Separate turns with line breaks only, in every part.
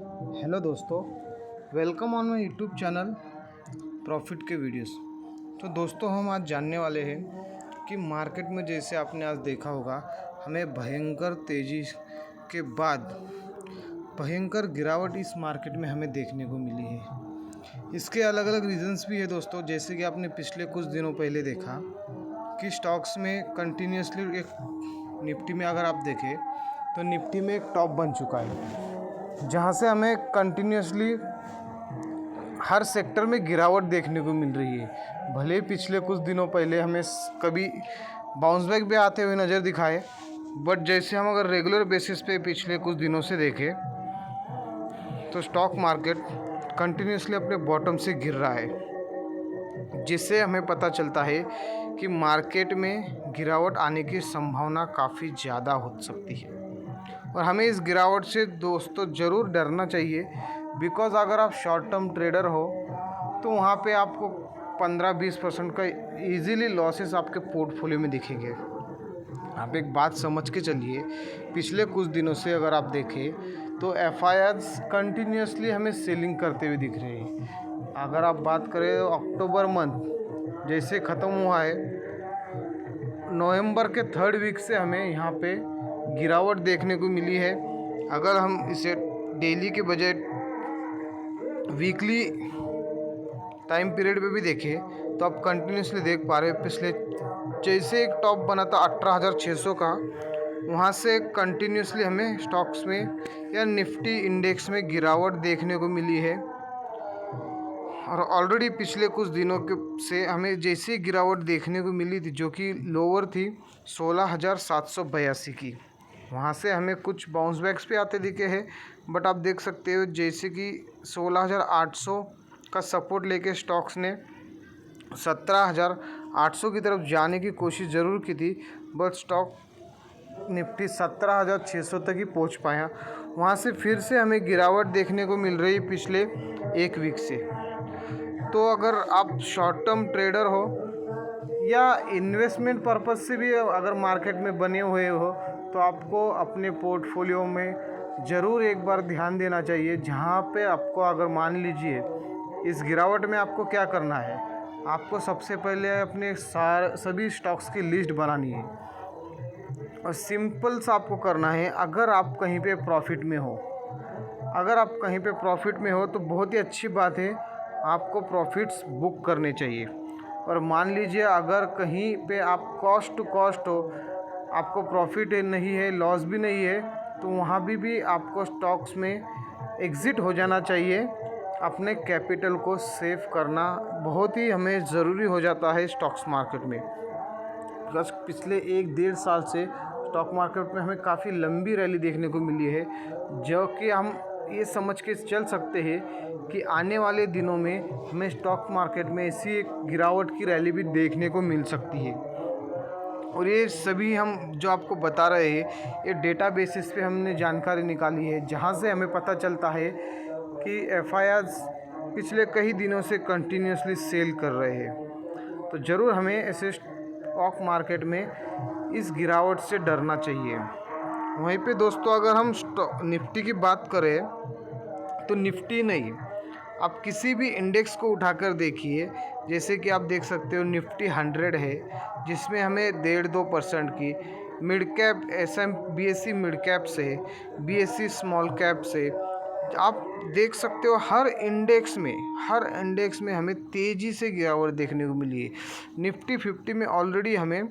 Hello दोस्तों, welcome on my YouTube channel profit के videos. तो दोस्तों, हम आज जानने वाले हैं कि मार्केट में जैसे आपने आज देखा होगा, हमें भयंकर तेज़ी के बाद भयंकर गिरावट इस मार्केट में हमें देखने को मिली है। इसके अलग अलग रीजंस भी है दोस्तों। जैसे कि आपने पिछले कुछ दिनों पहले देखा कि स्टॉक्स में कंटिन्यूसली एक निफ्टी में अगर आप देखें तो निफ्टी में एक टॉप बन चुका है, जहाँ से हमें कंटिन्यूसली हर सेक्टर में गिरावट देखने को मिल रही है। भले ही पिछले कुछ दिनों पहले हमें कभी बाउंस बैक भी आते हुए नज़र दिखाए, बट जैसे हम अगर रेगुलर बेसिस पे पिछले कुछ दिनों से देखें तो स्टॉक मार्केट कंटिन्यूसली अपने बॉटम से गिर रहा है, जिससे हमें पता चलता है कि मार्केट में गिरावट आने की संभावना काफ़ी ज़्यादा हो सकती है। और हमें इस गिरावट से दोस्तों ज़रूर डरना चाहिए, बिकॉज़ अगर आप शॉर्ट टर्म ट्रेडर हो तो वहाँ पे आपको 15-20% का इजीली लॉसेस आपके पोर्टफोलियो में दिखेंगे। आप एक बात समझ के चलिए, पिछले कुछ दिनों से अगर आप देखें तो एफआईआर्स कंटिन्यूसली हमें सेलिंग करते हुए दिख रहे हैं। अगर आप बात करें अक्टूबर मंथ जैसे ख़त्म हुआ है, नवंबर के 3rd वीक से हमें यहाँ पे गिरावट देखने को मिली है। अगर हम इसे डेली के बजाय वीकली टाइम पीरियड पे भी देखें तो आप कंटिन्यूसली देख पा रहे हैं, पिछले जैसे एक टॉप बना था 18,600 का, वहाँ से कंटिन्यूसली हमें स्टॉक्स में या निफ्टी इंडेक्स में गिरावट देखने को मिली है। और ऑलरेडी पिछले कुछ दिनों के से हमें जैसे गिरावट देखने को मिली थी, जो कि लोअर थी 16,782 की, वहाँ से हमें कुछ बाउंस बैक्स भी आते दिखे हैं। बट आप देख सकते हो जैसे कि 16,800 का सपोर्ट लेके स्टॉक्स ने 17,800 की तरफ जाने की कोशिश ज़रूर की थी, बट स्टॉक निफ्टी 17,600 तक ही पहुँच पाया। वहाँ से फिर से हमें गिरावट देखने को मिल रही है पिछले एक वीक से। तो अगर आप शॉर्ट टर्म ट्रेडर हो या इन्वेस्टमेंट पर्पज़ से भी अगर मार्केट में बने हुए हो, तो आपको अपने पोर्टफोलियो में ज़रूर एक बार ध्यान देना चाहिए। जहाँ पे आपको अगर मान लीजिए इस गिरावट में आपको क्या करना है, आपको सबसे पहले अपने सभी स्टॉक्स की लिस्ट बनानी है और सिंपल सा आपको करना है। अगर आप कहीं पे प्रॉफिट में हो, तो बहुत ही अच्छी बात है, आपको प्रॉफिट्स बुक करने चाहिए। और मान लीजिए अगर कहीं पे आप कॉस्ट टू कॉस्ट हो, आपको प्रॉफिट नहीं है, लॉस भी नहीं है, तो वहाँ भी आपको स्टॉक्स में एग्ज़िट हो जाना चाहिए। अपने कैपिटल को सेव करना बहुत ही हमें ज़रूरी हो जाता है स्टॉक्स मार्केट में। प्लस पिछले 1-1.5 साल से स्टॉक मार्केट में हमें काफ़ी लंबी रैली देखने को मिली है, जो कि हम ये समझ के चल सकते हैं कि आने वाले दिनों में हमें स्टॉक मार्केट में ऐसी एक गिरावट की रैली भी देखने को मिल सकती है। और ये सभी हम जो आपको बता रहे हैं, ये डेटा बेसिस पे हमने जानकारी निकाली है, जहाँ से हमें पता चलता है कि एफआईआर्स पिछले कई दिनों से कंटिन्यूसली सेल कर रहे हैं। तो ज़रूर हमें ऐसे स्टॉक मार्केट में इस गिरावट से डरना चाहिए। वहीं पे दोस्तों, अगर हम निफ्टी की बात करें तो निफ्टी नहीं, आप किसी भी इंडेक्स को उठाकर देखिए। जैसे कि आप देख सकते हो निफ्टी 100 है, जिसमें हमें 1.5-2% की mid cap BSE mid cap से, BSE स्मॉल कैप से आप देख सकते हो हर इंडेक्स में हमें तेज़ी से गिरावट देखने को मिली है। निफ्टी 50 में ऑलरेडी हमें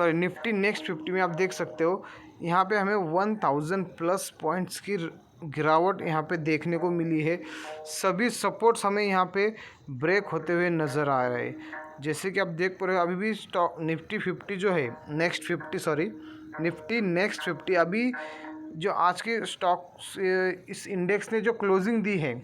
निफ्टी नेक्स्ट 50 में आप देख सकते हो, यहाँ पे हमें 1000+ पॉइंट्स की गिरावट यहाँ पे देखने को मिली है। सभी सपोर्ट्स हमें यहाँ पे ब्रेक होते हुए नज़र आ रहे हैं। जैसे कि आप देख पा रहे हो, अभी भी स्टॉक निफ्टी 50 जो है निफ्टी नेक्स्ट 50 अभी जो आज के स्टॉक्स इस इंडेक्स ने जो क्लोजिंग दी है,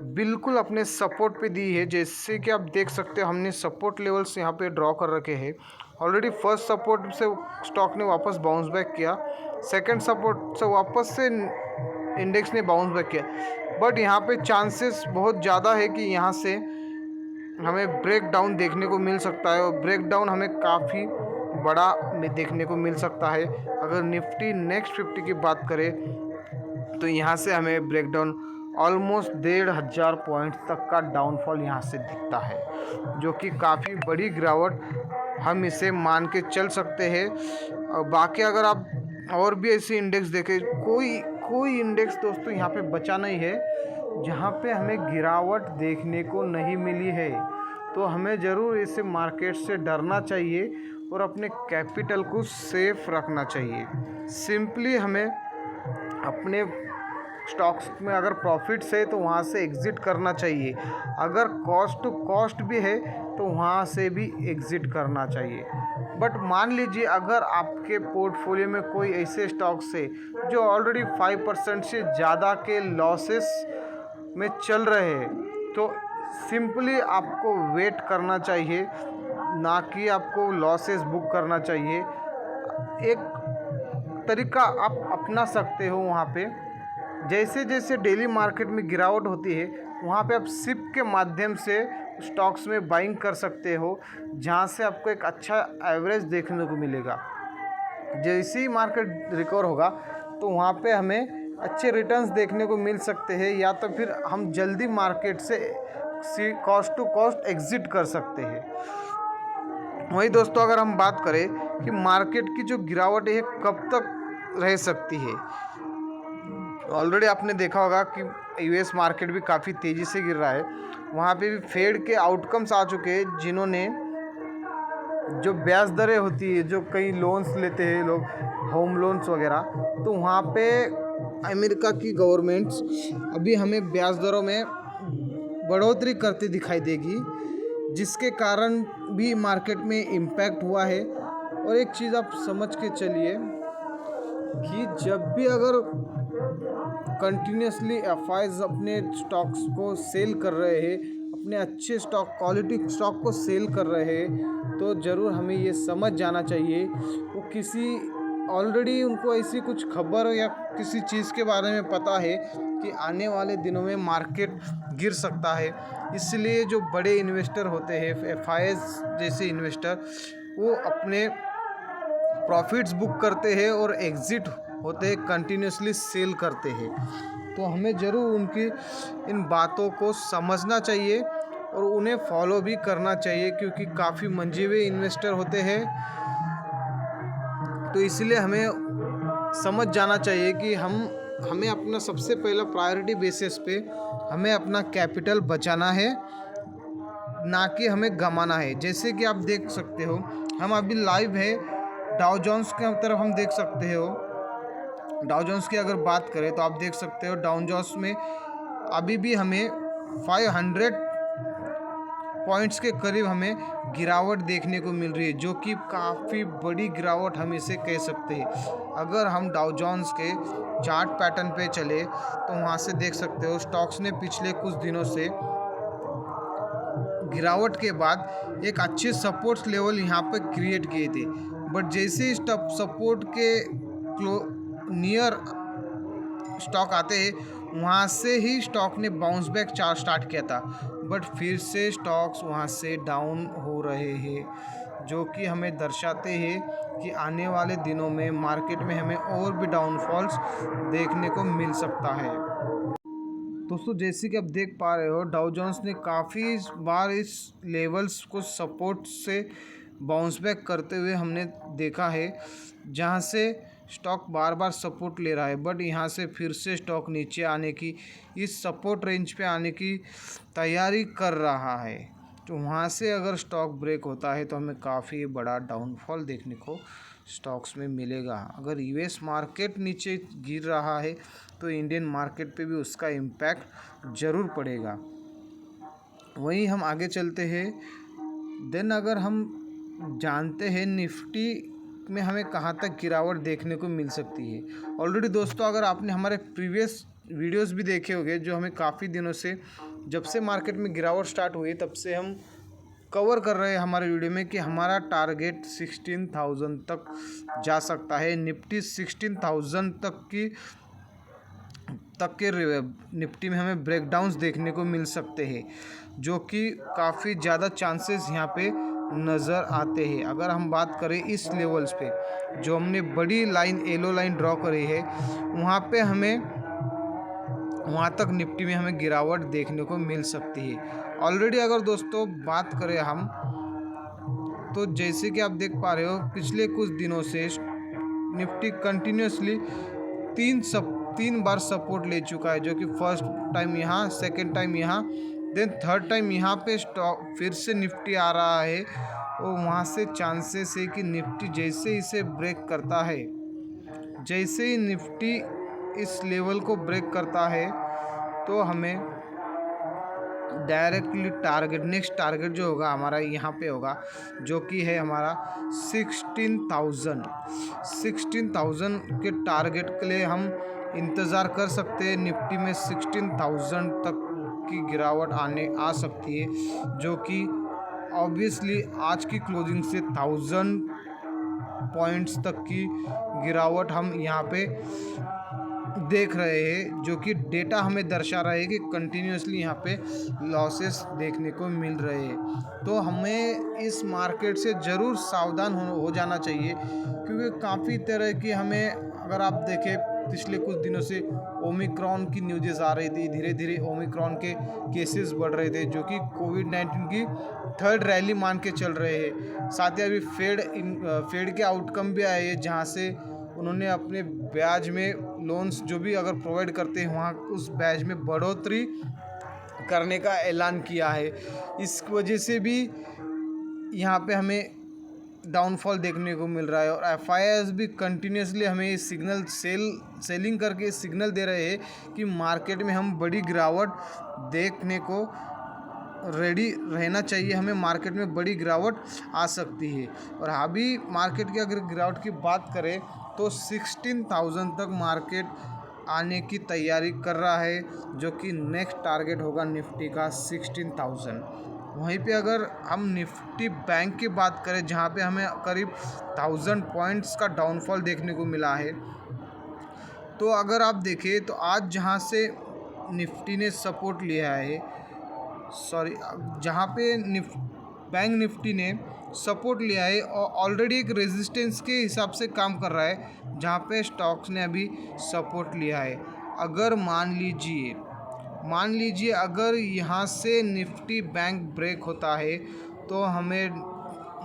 बिल्कुल अपने सपोर्ट पे दी है। जैसे कि आप देख सकते हो, हमने सपोर्ट लेवल्स यहाँ पे ड्रॉ कर रखे हैं। ऑलरेडी फर्स्ट सपोर्ट से स्टॉक ने वापस बाउंस बैक किया, सेकंड सपोर्ट से वापस से इंडेक्स ने बाउंस बैक किया, बट यहाँ पे चांसेस बहुत ज़्यादा है कि यहाँ से हमें ब्रेक डाउन देखने को मिल सकता है। और ब्रेक डाउन हमें काफ़ी बड़ा देखने को मिल सकता है। अगर निफ्टी नेक्स्ट 50 की बात करें तो यहाँ से हमें ब्रेकडाउन ऑलमोस्ट 1500 पॉइंट तक का डाउनफॉल यहाँ से दिखता है, जो कि काफ़ी बड़ी गिरावट हम इसे मान के चल सकते हैं। और बाकी अगर आप और भी ऐसे इंडेक्स देखें, कोई इंडेक्स दोस्तों यहाँ पे बचा नहीं है जहाँ पे हमें गिरावट देखने को नहीं मिली है। तो हमें ज़रूर इसे मार्केट से डरना चाहिए और अपने कैपिटल को सेफ रखना चाहिए। सिंपली हमें अपने स्टॉक्स में अगर प्रॉफिट्स है तो वहाँ से एग्ज़िट करना चाहिए, अगर कॉस्ट टू कॉस्ट भी है तो वहाँ से भी एग्ज़िट करना चाहिए। बट मान लीजिए अगर आपके पोर्टफोलियो में कोई ऐसे स्टॉक्स है जो ऑलरेडी 5% से ज़्यादा के लॉसेस में चल रहे हैं, तो सिंपली आपको वेट करना चाहिए, ना कि आपको लॉसेस बुक करना चाहिए। एक तरीका आप अपना सकते हो वहाँ पे, जैसे जैसे डेली मार्केट में गिरावट होती है वहाँ पे आप सिप के माध्यम से स्टॉक्स में बाइंग कर सकते हो, जहाँ से आपको एक अच्छा एवरेज देखने को मिलेगा। जैसे ही मार्केट रिकवर होगा तो वहाँ पे हमें अच्छे रिटर्न्स देखने को मिल सकते हैं, या तो फिर हम जल्दी मार्केट से कॉस्ट टू कॉस्ट एग्ज़िट कर सकते हैं। वही दोस्तों अगर हम बात करें कि मार्केट की जो गिरावट है कब तक रह सकती है, ऑलरेडी आपने देखा होगा कि यूएस मार्केट भी काफ़ी तेज़ी से गिर रहा है। वहाँ पे भी फेड के आउटकम्स आ चुके हैं, जिन्होंने जो ब्याज दरें होती है, जो कई लोन्स लेते हैं लोग, होम लोन्स वगैरह, तो वहाँ पे अमेरिका की गवर्नमेंट्स अभी हमें ब्याज दरों में बढ़ोतरी करती दिखाई देगी, जिसके कारण भी मार्केट में इम्पैक्ट हुआ है। और एक चीज़ आप समझ के चलिए कि जब भी अगर कंटिन्यूसली एफआईज अपने स्टॉक्स को सेल कर रहे हैं, अपने अच्छे स्टॉक क्वालिटी स्टॉक को सेल कर रहे हैं, तो ज़रूर हमें ये समझ जाना चाहिए वो किसी ऑलरेडी उनको ऐसी कुछ खबर या किसी चीज़ के बारे में पता है कि आने वाले दिनों में मार्केट गिर सकता है। इसलिए जो बड़े इन्वेस्टर होते हैं, एफआईज जैसे इन्वेस्टर, वो अपने प्रॉफिट्स बुक करते हैं और एग्ज़िट होते हैं, कंटिन्यूसली सेल करते हैं। तो हमें ज़रूर उनकी इन बातों को समझना चाहिए और उन्हें फॉलो भी करना चाहिए, क्योंकि काफ़ी मंझे हुए इन्वेस्टर होते हैं। तो इसलिए हमें समझ जाना चाहिए कि हमें अपना सबसे पहला प्रायोरिटी बेसिस पे हमें अपना कैपिटल बचाना है, ना कि हमें गंवाना है। जैसे कि आप देख सकते हो, हम अभी लाइव है डाउ जोन्स की तरफ हम देख सकते हो। डाउ जोन्स की अगर बात करें तो आप देख सकते हो डाउ जोन्स में अभी भी हमें 500 पॉइंट्स के करीब हमें गिरावट देखने को मिल रही है, जो कि काफ़ी बड़ी गिरावट हम इसे कह सकते हैं। अगर हम डाउ जोन्स के चार्ट पैटर्न पे चले तो वहाँ से देख सकते हो स्टॉक्स ने पिछले कुछ दिनों से गिरावट के बाद एक अच्छे सपोर्ट लेवल यहाँ पर क्रिएट किए थे, बट जैसे ही सपोर्ट के नियर स्टॉक आते हैं वहाँ से ही स्टॉक ने बाउंस बैक चार्ज स्टार्ट किया था, बट फिर से स्टॉक्स वहाँ से डाउन हो रहे हैं, जो कि हमें दर्शाते हैं कि आने वाले दिनों में मार्केट में हमें और भी डाउनफॉल्स देखने को मिल सकता है। दोस्तों जैसे कि आप देख पा रहे हो, डाउ जोन्स ने काफ़ी बार इस लेवल्स को सपोर्ट से बाउंस बैक करते हुए हमने देखा है, जहाँ से स्टॉक बार बार सपोर्ट ले रहा है, बट यहाँ से फिर से स्टॉक नीचे आने की, इस सपोर्ट रेंज पे आने की तैयारी कर रहा है। तो वहाँ से अगर स्टॉक ब्रेक होता है तो हमें काफ़ी बड़ा डाउनफॉल देखने को स्टॉक्स में मिलेगा। अगर यूएस मार्केट नीचे गिर रहा है तो इंडियन मार्केट पे भी उसका इम्पैक्ट ज़रूर पड़ेगा। वहीं हम आगे चलते हैं। देन अगर हम जानते हैं निफ्टी में हमें कहाँ तक गिरावट देखने को मिल सकती है। ऑलरेडी दोस्तों अगर आपने हमारे प्रीवियस वीडियोस भी देखे होंगे, जो हमें काफ़ी दिनों से, जब से मार्केट में गिरावट स्टार्ट हुई तब से हम कवर कर रहे हैं हमारे वीडियो में कि हमारा टारगेट 16,000 तक जा सकता है। निफ्टी 16,000 तक के निफ्टी में हमें ब्रेकडाउन्स देखने को मिल सकते हैं, जो कि काफ़ी ज़्यादा चांसेस यहाँ पे नज़र आते हैं। अगर हम बात करें इस लेवल्स पे जो हमने बड़ी लाइन येलो लाइन ड्रॉ करी है, वहाँ पे हमें वहाँ तक निफ्टी में हमें गिरावट देखने को मिल सकती है। ऑलरेडी अगर दोस्तों बात करें हम, तो जैसे कि आप देख पा रहे हो पिछले कुछ दिनों से निफ्टी कंटिन्यूसली तीन बार सपोर्ट ले चुका है, जो कि फर्स्ट टाइम यहाँ, सेकंड टाइम यहाँ, देन थर्ड टाइम यहाँ पे स्टॉक फिर से निफ्टी आ रहा है। और वहाँ से चांसेस है कि निफ्टी जैसे इसे ब्रेक करता है, जैसे ही निफ्टी इस लेवल को ब्रेक करता है, तो हमें डायरेक्टली नेक्स्ट टारगेट जो होगा हमारा यहाँ पे होगा, जो कि है हमारा 16,000 के टारगेट के लिए हम इंतज़ार कर सकते हैं। निफ्टी में 16,000 तक की गिरावट आ सकती है, जो कि ऑब्वियसली आज की क्लोजिंग से 1000 पॉइंट्स तक की गिरावट हम यहाँ पे देख रहे हैं, जो कि डेटा हमें दर्शा रहा है कि कंटिन्यूसली यहाँ पे लॉसेस देखने को मिल रहे हैं। तो हमें इस मार्केट से ज़रूर सावधान हो जाना चाहिए, क्योंकि काफ़ी तरह की हमें, अगर आप देखें पिछले कुछ दिनों से ओमिक्रॉन की न्यूज़ेस आ रही थी, धीरे धीरे ओमिक्रॉन के केसेस बढ़ रहे थे, जो कि कोविड-19 की थर्ड रैली मान के चल रहे हैं। साथ ही अभी फेड के आउटकम भी आए हैं, जहाँ से उन्होंने अपने ब्याज में लोन्स जो भी अगर प्रोवाइड करते हैं, वहाँ उस ब्याज में बढ़ोतरी करने का ऐलान किया है। इस वजह से भी यहाँ पे हमें डाउनफॉल देखने को मिल रहा है। और एफआईआईज भी कंटिन्यूसली हमें सिग्नल सेलिंग करके सिग्नल दे रहे हैं कि मार्केट में हम बड़ी गिरावट देखने को रेडी रहना चाहिए, हमें मार्केट में बड़ी गिरावट आ सकती है। और अभी मार्केट की अगर गिरावट की बात करें तो 16,000 तक मार्केट आने की तैयारी कर रहा है, जो कि नेक्स्ट टारगेट होगा निफ्टी का 16,000। वहीं पे अगर हम निफ्टी बैंक की बात करें, जहाँ पे हमें करीब 1000 पॉइंट्स का डाउनफॉल देखने को मिला है, तो अगर आप देखें तो आज जहाँ से निफ्टी ने सपोर्ट लिया है, जहाँ पे बैंक निफ्टी ने सपोर्ट लिया है और ऑलरेडी एक रेजिस्टेंस के हिसाब से काम कर रहा है, जहाँ पे स्टॉक्स ने अभी सपोर्ट लिया है। अगर मान लीजिए अगर यहाँ से निफ्टी बैंक ब्रेक होता है, तो हमें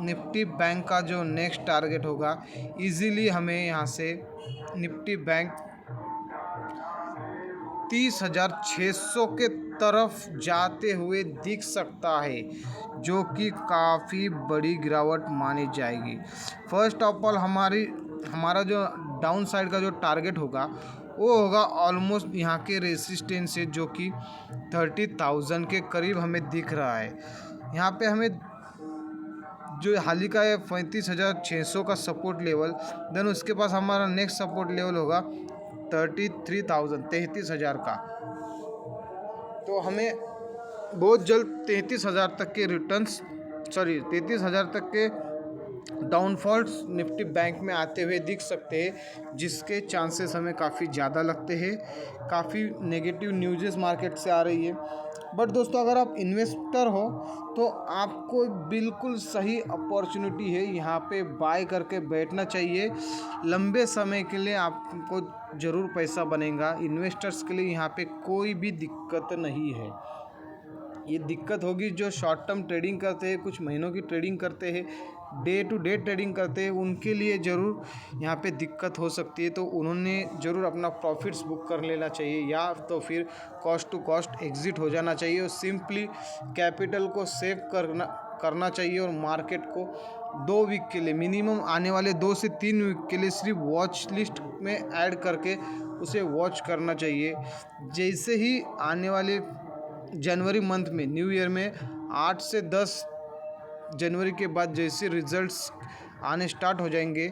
निफ्टी बैंक का जो नेक्स्ट टारगेट होगा, इजीली हमें यहाँ से निफ्टी बैंक 30,600 के तरफ जाते हुए दिख सकता है, जो कि काफ़ी बड़ी गिरावट मानी जाएगी। फर्स्ट ऑफ ऑल हमारा जो डाउन साइड का जो टारगेट होगा, वो होगा ऑलमोस्ट यहाँ के रेसिस्टेंस से, जो कि 30,000 के करीब हमें दिख रहा है। यहाँ पे हमें जो हाल ही का है 35,600 का सपोर्ट लेवल, देन उसके पास हमारा नेक्स्ट सपोर्ट लेवल होगा 33,000 का। तो हमें बहुत जल्द 33,000 तक के 33,000 तक के डाउनफॉल्स निफ्टी बैंक में आते हुए दिख सकते हैं, जिसके चांसेस हमें काफ़ी ज़्यादा लगते हैं। काफ़ी नेगेटिव न्यूज़ेस मार्केट से आ रही है, बट दोस्तों अगर आप इन्वेस्टर हो तो आपको बिल्कुल सही अपॉर्चुनिटी है, यहाँ पे बाय करके बैठना चाहिए। लंबे समय के लिए आपको ज़रूर पैसा बनेगा। इन्वेस्टर्स के लिए यहाँ पे कोई भी दिक्कत नहीं है। ये दिक्कत होगी जो शॉर्ट टर्म ट्रेडिंग करते हैं, कुछ महीनों की ट्रेडिंग करते हैं, डे टू डे ट्रेडिंग करते हैं, उनके लिए ज़रूर यहाँ पे दिक्कत हो सकती है। तो उन्होंने ज़रूर अपना प्रॉफिट्स बुक कर लेना चाहिए, या तो फिर कॉस्ट टू कॉस्ट एग्ज़िट हो जाना चाहिए और सिंपली कैपिटल को सेव करना चाहिए। और मार्केट को 2 वीक के लिए मिनिमम, आने वाले 2 से 3 वीक के लिए सिर्फ वॉच लिस्ट में ऐड करके उसे वॉच करना चाहिए। जैसे ही आने वाले जनवरी मंथ में, न्यू ईयर में 8 से 10 जनवरी के बाद जैसे रिजल्ट्स आने स्टार्ट हो जाएंगे,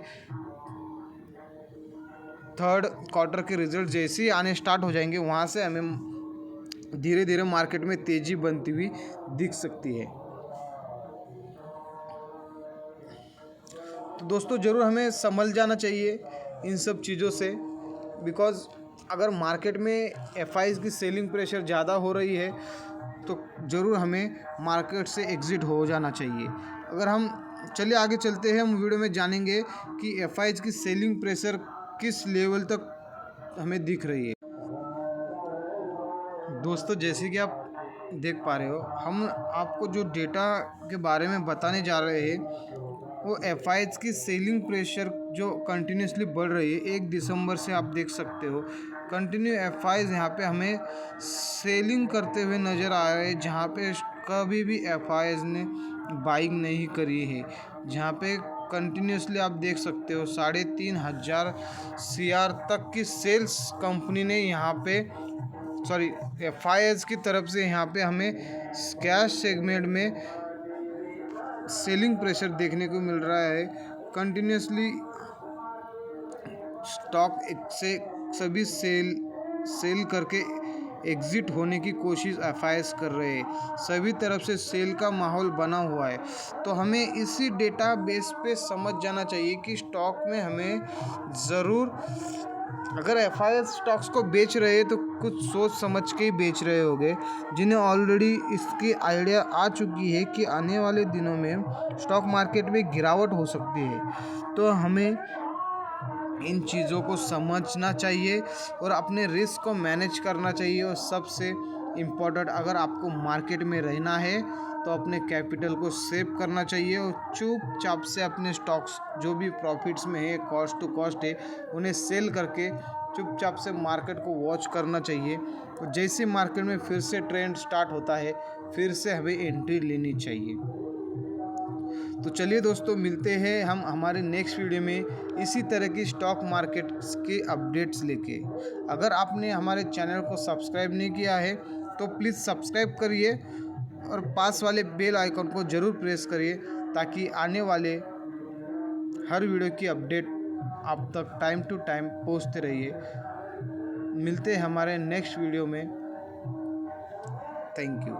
थर्ड क्वार्टर के रिजल्ट जैसे ही आने स्टार्ट हो जाएंगे, वहाँ से हमें धीरे धीरे मार्केट में तेज़ी बनती हुई दिख सकती है। तो दोस्तों ज़रूर हमें संभल जाना चाहिए इन सब चीज़ों से, बिकॉज़ अगर मार्केट में एफआईज की सेलिंग प्रेशर ज़्यादा हो रही है, तो ज़रूर हमें मार्केट से एग्ज़िट हो जाना चाहिए। अगर हम चलिए आगे चलते हैं, हम वीडियो में जानेंगे कि एफआईज की सेलिंग प्रेशर किस लेवल तक हमें दिख रही है। दोस्तों, जैसे कि आप देख पा रहे हो, हम आपको जो डेटा के बारे में बताने जा रहे हैं वो एफआईज की सेलिंग प्रेशर जो कंटिन्यूसली बढ़ रही है 1 दिसंबर से। आप देख सकते हो कंटिन्यू एफआईज यहाँ पे हमें सेलिंग करते हुए नज़र आ रहे हैं, जहाँ पे कभी भी एफआईज ने बाइंग नहीं करी है। जहाँ पे कंटिन्यूसली आप देख सकते हो 3,500 CR तक की सेल्स कंपनी ने यहाँ पे सॉरी एफआईएस की तरफ से यहाँ पे हमें कैश सेगमेंट में सेलिंग प्रेशर देखने को मिल रहा है। कंटिन्यूसली स्टॉक से सभी सेल करके एग्ज़िट होने की कोशिश एफआईएस कर रहे हैं। सभी तरफ से सेल का माहौल बना हुआ है। तो हमें इसी डेटा बेस पे समझ जाना चाहिए कि स्टॉक में हमें ज़रूर, अगर एफआईएस स्टॉक्स को बेच रहे हैं तो कुछ सोच समझ के ही बेच रहे होंगे, जिन्हें ऑलरेडी इसकी आइडिया आ चुकी है कि आने वाले दिनों में स्टॉक मार्केट में गिरावट हो सकती है। तो हमें इन चीज़ों को समझना चाहिए और अपने रिस्क को मैनेज करना चाहिए। और सबसे इम्पोर्टेंट, अगर आपको मार्केट में रहना है तो अपने कैपिटल को सेव करना चाहिए और चुपचाप से अपने स्टॉक्स जो भी प्रॉफिट्स में है, कॉस्ट टू कॉस्ट है, उन्हें सेल करके चुपचाप से मार्केट को वॉच करना चाहिए। और जैसे मार्केट में फिर से ट्रेंड स्टार्ट होता है, फिर से हमें एंट्री लेनी चाहिए। तो चलिए दोस्तों, मिलते हैं हम हमारे नेक्स्ट वीडियो में इसी तरह की स्टॉक मार्केट के अपडेट्स लेके। अगर आपने हमारे चैनल को सब्सक्राइब नहीं किया है तो प्लीज़ सब्सक्राइब करिए और पास वाले बेल आइकन को ज़रूर प्रेस करिए, ताकि आने वाले हर वीडियो की अपडेट आप तक टाइम टू टाइम पहुंचते रहिए। मिलते हैं हमारे नेक्स्ट वीडियो में। Thank you.